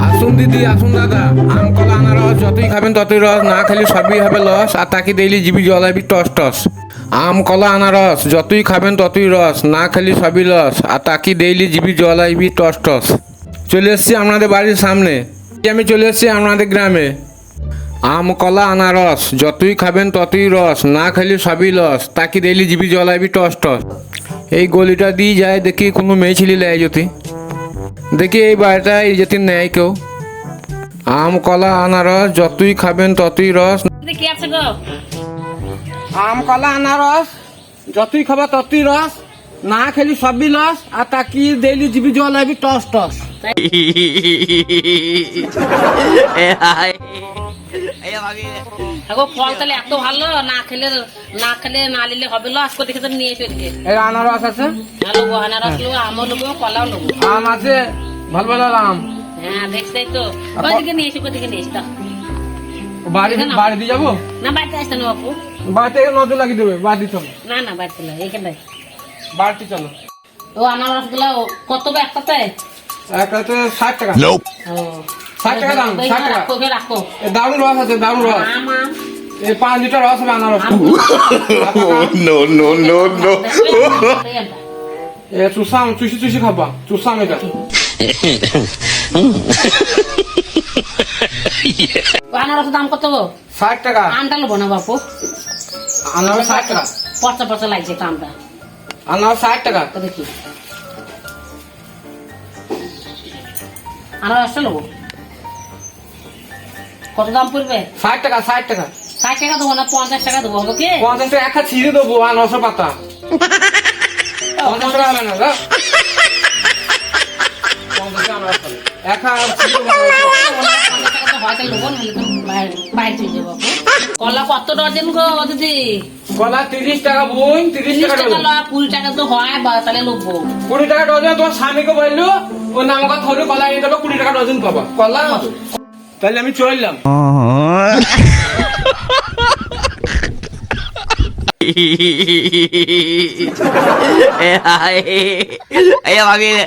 আসুন দিদি, আসুন দাদা। আম কলা আনারস যতই খাবেন ততই রস, না খেলে সবই হবে লস, আর তাকে দিলে জিবি জলাবি টস টস। আম কলা আনারস যতই খাবেন ততই রস, না খেলে সবই লস, আর তাকে ডেইলি জিবি জলাবি টস টস। চলে এসেছি আপনাদের বাড়ির সামনে, আমি চলে এসেছি আপনাদের গ্রামে। আম কলা আনারস যতই খাবেন ততই রস, না খেলে সবই লস, তাকে ডেইলি জিবি জলাবি টস টস। এই গলিটা দিয়ে যায়, দেখি কোনো মেয়ে ছেলে নেয় যদি, দেখি এই বাড়িটা এই যদি নেয় কেউ। আম কলা আনারস যতই খাবেন ততই রস। কি আছে গো? আম কলা আনারস যতই খাবা ততই রস, না খেলি সবই লস, আর তাকি ডেইলি জিবি জলাবি টস টস। আগো ফল তাহলে এত ভালো, না খেলে না নিলে হবে লস করে দেখে তো নিয়ে এসে এদিকে। এই আনারস আছে, হ্যালো আনারস লোক, আমও লোক, কলাও লোক। আম আছে, ভালো ভালো আম। হ্যাঁ দেখতেই তো, কোদিকে নিয়ে এসে কোদিকে নিয়ে এসে বাড়ি বাড়ি দিয়ে যাবো, না বাড়িতে আসতে না বাপু, বাড়িতে নজর লাগিয়ে দেবে। বাড়ি চলো, না বাড়িতে না, এইখানে বাড়িতে চলো। ও আনারস গুলা কত গো একটাতে? একটাতে 60 টাকা। ও 60 টাকা দাম, 60 টাকা। রাখো রাখো। দারুণ রস আছে, দারুণ রস। আম এই 5 লিটার রস হবে আনারস। No. এ চুষাম, চুষি খাবা, চুষাম এটা। আনারসের দাম কত গো? 60 টাকা। আমটা নেবো না বাপু, আনারস 60 টাকা। পচা পচা লাগছে আমটা। আনারস 60 টাকা। তো দেখি আনারসটা নেবো, কত দাম পড়বে? 60 টাকা, 60 টাকা। 60 টাকা দেবো না 50 টাকা দেবো, হবে কি? 50 টাকা একটা ছিঁড়ে দেবো, আনারসের পাতা। 50 টাকা হবে না গো। 50 টাকা আনারস হবে। একটা ছিঁড়ে দেবো। 50 টাকা তো হয়তো নেবো, নাহলে তো বাইরে চলে যাবো বাপু। কলা কত ডজন গো দিদি? কলা 30 টাকা বোন, 30 টাকা 30 টাকা ডজন। লয়, 20 টাকা তো হয়, তাহলে নেবো। 20 টাকা ডজন। তোমার স্বামীকে বললো ও নামকা থরে কলা নিয়ে দেবো, 20 টাকা ডজন পাবা কলা। তাহলে আমি চললাম।哎呀妈逼的，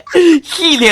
细的，